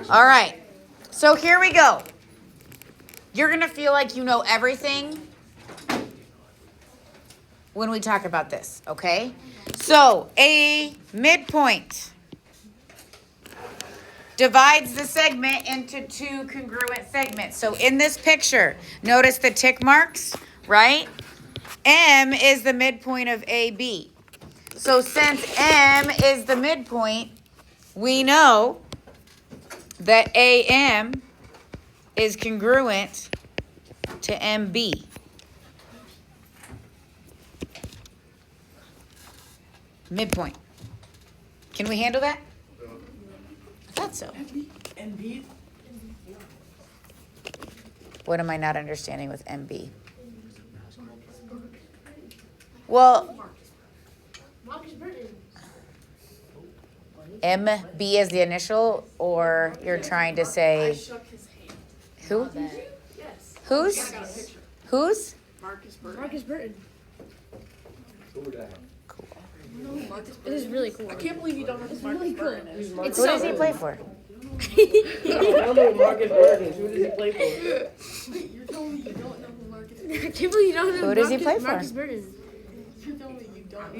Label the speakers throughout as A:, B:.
A: All right. So here we go. You're going to feel like you know everything when we talk about this, okay? So a midpoint divides the segment into two congruent segments. So in this picture, notice the tick marks, right? M is the midpoint of AB. So since M is the midpoint, we know that AM is congruent to MB. Midpoint. Can we handle that? I thought so.
B: MB?
A: What am I not understanding with MB? Well, MB is the initial, or you're trying to say who?
B: Yes.
A: Who's? Who's?
B: Marcus Burton.
A: Cool.
C: It is really cool.
B: I can't believe you don't know who Marcus Burton is.
A: Who does he play for?
D: I don't know Marcus Burton. Who does he play for?
B: Wait, you're telling me you don't know who Marcus Burton is?
C: I can't believe you don't know
A: Who does he play for?
C: Marcus Burton.
B: You're telling me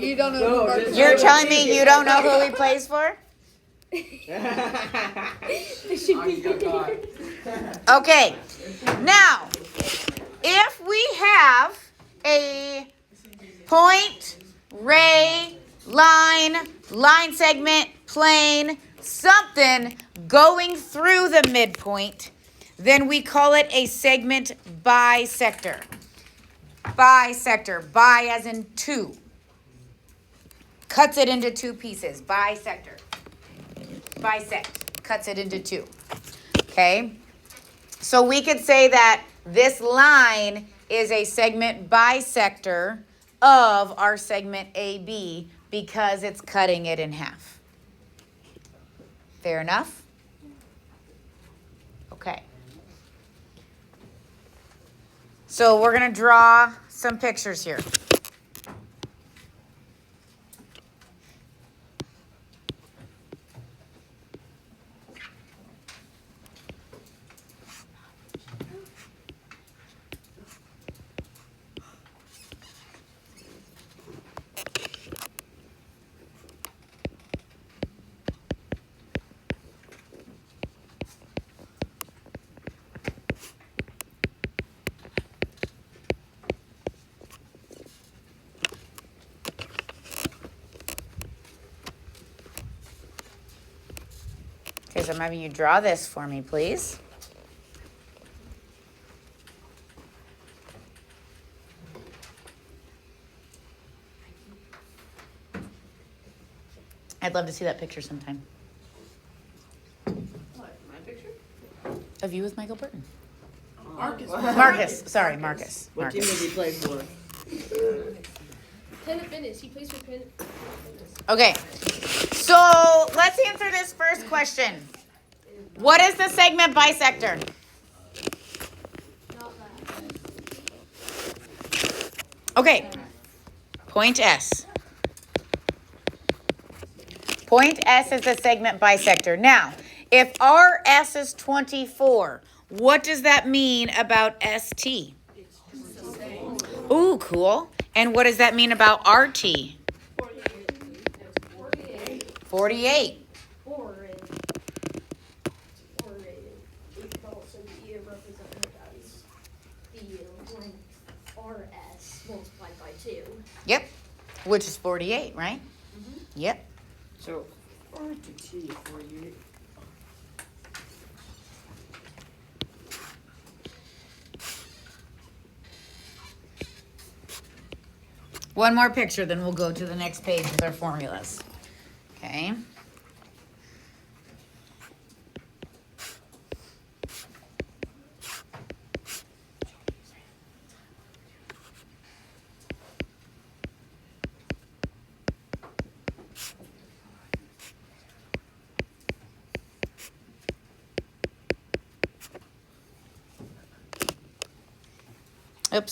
B: you don't know who Marcus Burton is.
A: You're telling me you don't know who he plays for? Okay. Now, if we have a point, ray, line segment, plane, something going through the midpoint, then we call it a segment bisector. Bisector, bi as in two. Cuts it into two pieces, bisector. Bisect, cuts it into two. Okay? So we could say that this line is a segment bisector of our segment AB because it's cutting it in half. Fair enough? Okay. So we're going to draw some pictures here. Okay, so I'm having you draw this for me, please. I'd love to see that picture sometime.
B: What, my picture?
A: Of you with Michael Burton.
B: Marcus.
A: Marcus.
D: What team does he play for?
C: Planet Fitness. He plays for Planet Fitness.
A: Okay, so let's answer this first question. What is the segment bisector?
C: Not that.
A: Okay, point S. Point S is the segment bisector. Now, if our S is 24, what does that mean about ST? Ooh, cool. And what does that mean about RT? 48.
C: Or it could also be represented as the length RS multiplied by 2.
A: Yep, which is 48, right? Yep.
D: So, R to T for you.
A: One more picture, then we'll go to the next page with our formulas. Okay.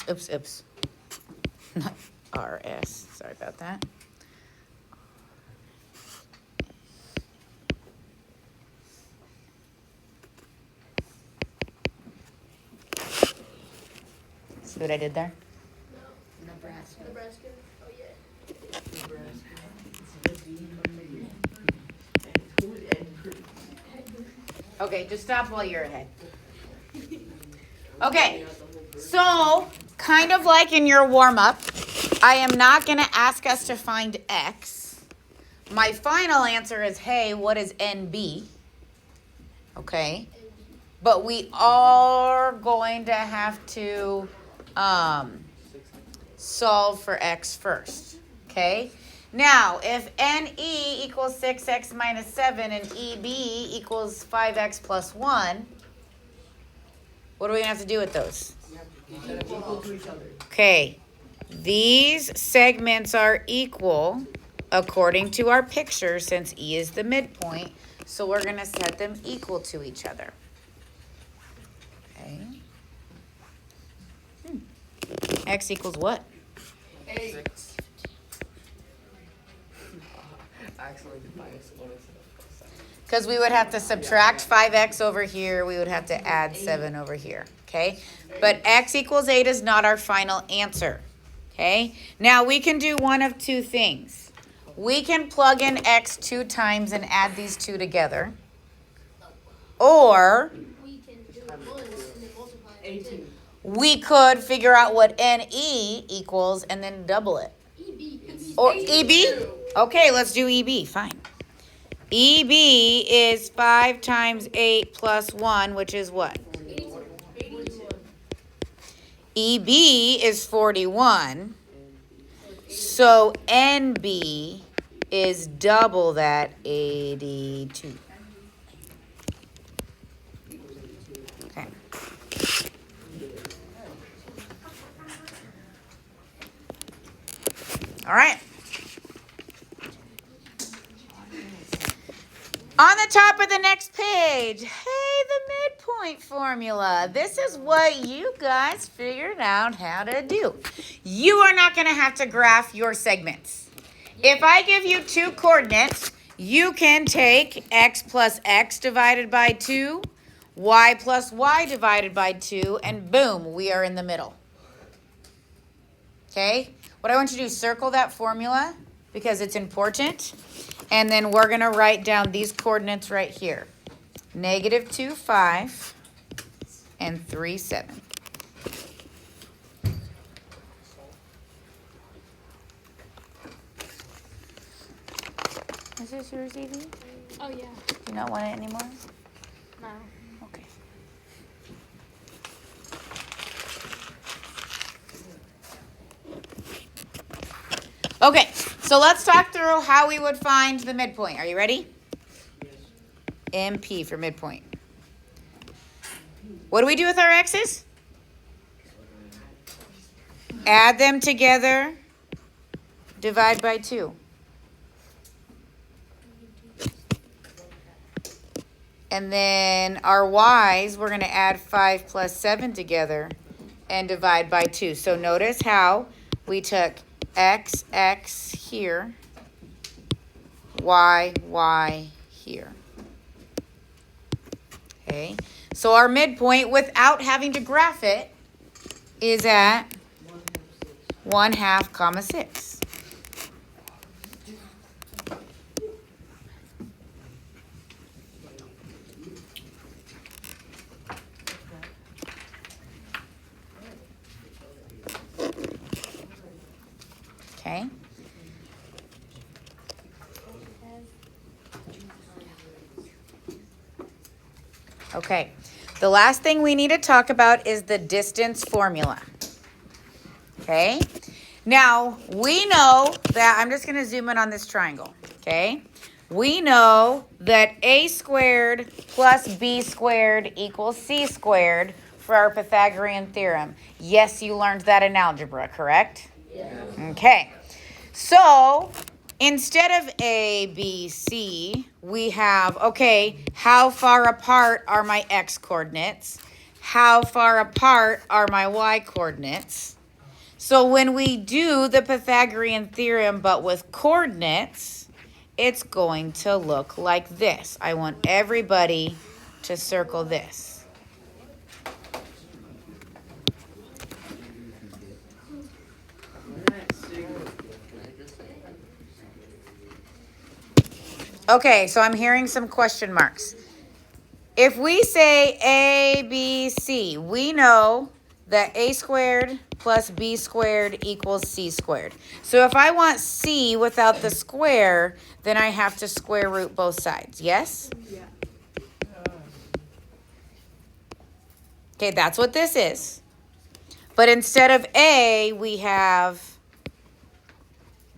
A: Oops. Not RS. Sorry about that. See what I did there?
C: Nebraska. Oh yeah.
A: Okay, just stop while you're ahead. Okay, so kind of like in your warm-up, I am not going to ask us to find x. My final answer is, hey, what is NB? Okay, but we are going to have to solve for x first, okay? Now, if NE equals 6x minus 7 and EB equals 5x plus 1, what are we going to have to do with those?
D: Equal to each other.
A: Okay, these segments are equal according to our picture since E is the midpoint, so we're going to set them equal to each other. Okay. X equals what?
B: 8.
D: Actually, the minus 1 is
A: Because we would have to subtract 5x over here, we would have to add 7 over here, okay? But x equals 8 is not our final answer, okay? Now, we can do one of two things. We can plug in x 2 times and add these two together. Or
C: We can do it once and then multiply it.
D: 18.
A: we could figure out what NE equals and then double it.
C: EB.
A: Or EB? Okay, let's do EB, fine. EB is 5 times 8 plus 1, which is what?
C: 81.
A: EB is 41. So NB is double that, 82. Okay. All right. On the top of the next page, hey, the midpoint formula. This is what you guys figured out how to do. You are not going to have to graph your segments. If I give you 2 coordinates, you can take x plus x divided by 2, y plus y divided by 2, and boom, we are in the middle. Okay? What I want you to do is circle that formula because it's important. And then we're going to write down these coordinates right here. -2, 5, and 3, 7. Is this yours, Evie?
C: Oh yeah.
A: Do you not want it anymore?
C: No.
A: Okay. Okay, so let's talk through how we would find the midpoint. Are you ready? MP for midpoint. What do we do with our x's? Add them together, divide by 2. And then our y's, we're going to add 5 plus 7 together and divide by 2. So notice how we took x, x here, y, y here. Okay, so our midpoint, without having to graph it, is at 1/2, comma 6. Okay. Okay. The last thing we need to talk about is the distance formula. Okay. Now, we know that, I'm just going to zoom in on this triangle. Okay. We know that a squared plus b squared equals c squared for our Pythagorean theorem. Yes, you learned that in algebra, correct?
C: Yeah.
A: Okay, so instead of A, B, C, we have, okay, how far apart are my x coordinates? How far apart are my y coordinates? So when we do the Pythagorean theorem but with coordinates, it's going to look like this. I want everybody to circle this. Okay, so I'm hearing some question marks. If we say A, B, C, we know that A squared plus B squared equals C squared. So if I want C without the square, then I have to square root both sides, yes?
B: Yeah.
A: Okay, that's what this is. But instead of A, we have,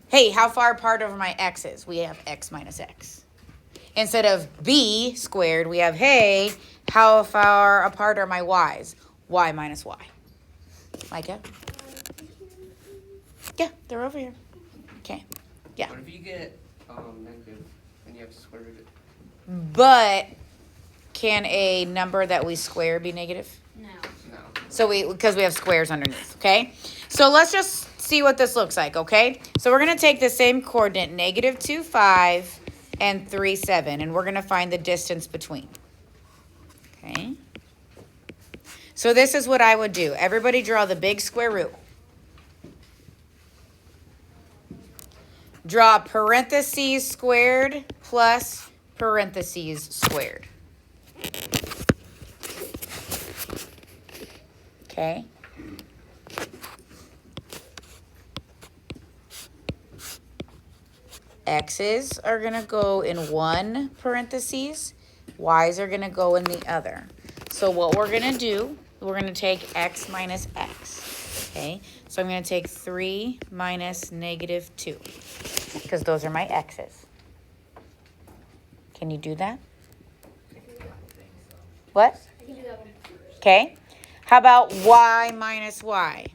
A: hey, how far apart are my x's? We have x minus x. Instead of B squared, we have, hey, how far apart are my y's? Y minus y. Micah? Yeah, they're over here. Okay, yeah.
D: What if you get negative and you have to square root it?
A: But can a number that we square be negative?
C: No.
D: No.
A: So because we have squares underneath, okay? So let's just see what this looks like, okay? So we're going to take the same coordinate, negative 2, 5, and 3, 7, and we're going to find the distance between. Okay? So this is what I would do. Everybody draw the big square root. Draw parentheses squared plus parentheses squared. Okay? X's are going to go in one parentheses. Y's are going to go in the other. So what we're going to do, we're going to take x minus x. Okay? So I'm going to take 3 minus negative 2. Because those are my x's. Can you do that? What?
C: I can do that one.
A: Okay. How about y minus y?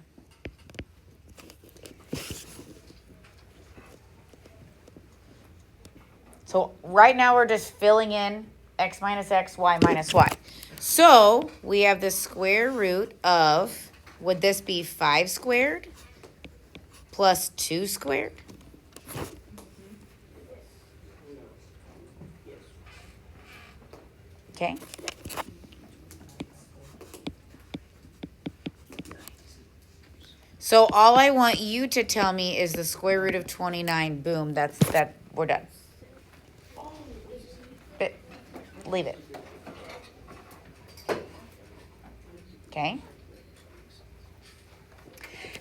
A: So right now we're just filling in x minus x, y minus y. So we have the square root of, would this be 5 squared plus 2 squared? Okay. So all I want you to tell me is the square root of 29. Boom, that, we're done. But leave it. Okay.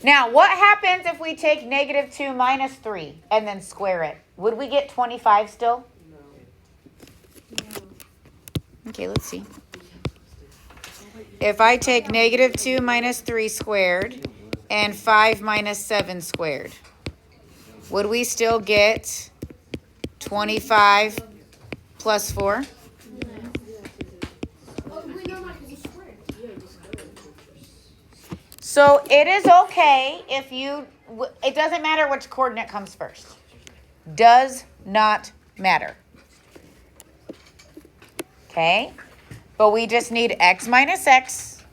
A: Now, what happens if we take negative 2 minus 3 and then square it? Would we get 25 still? Okay, let's see. If I take negative 2 minus 3 squared and 5 minus 7 squared, would we still get 25 plus 4? So it is okay if you, it doesn't matter which coordinate comes first. Does not matter. Okay? But we just need x minus x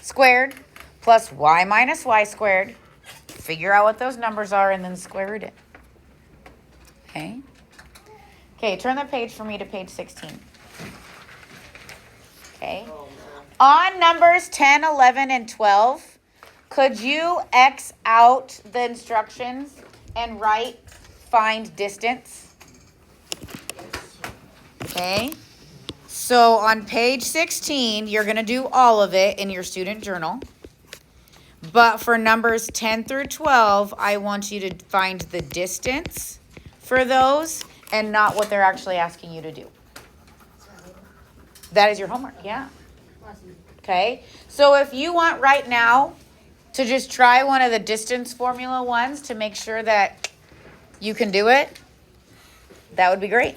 A: squared plus y minus y squared. Figure out what those numbers are and then square root it. Okay? Okay, turn the page for me to page 16. Okay? On numbers 10, 11, and 12, could you X out the instructions and write find distance? Okay? So on page 16, you're going to do all of it in your student journal. But for numbers 10 through 12, I want you to find the distance for those and not what they're actually asking you to do. That is your homework, yeah. Okay? So if you want right now to just try one of the distance formula ones to make sure that you can do it, that would be great.